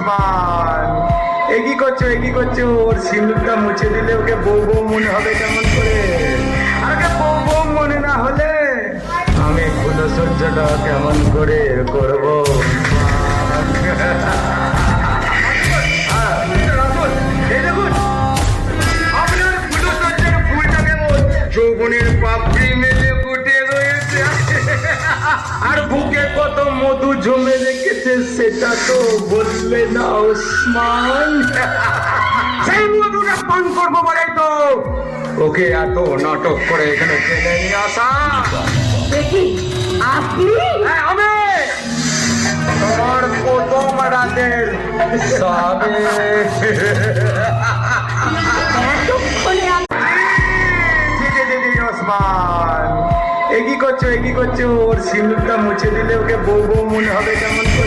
ওসমান, একই করছো ওর সিঁদুরটা মুছে দিলে ওকে বউ বউ মনে হবে কেমন করে? আগে বউ বউ মনে না হলে আমি ফুলসজ্জাটা কেমন করে করবো? যৌবনের পাপড়ি মেলে ফুটে রয়েছে আর বুকে কত মধু জমে রেখেছে সেটা তো বললে না ওসমান। সেই মধুটা পান করবো বলেই তো ওকে এত নাটক করে এখানে টেনে নিয়ে আসা। দেখি আপনি হ্যাঁ, আমি তোমার প্রথম রাতের সাবে। এতক্ষণে ওসমান, একই করছো ওর সিঁদুরটা মুছে দিলে ওকে বউ বউ মনে হবে কেমন করে?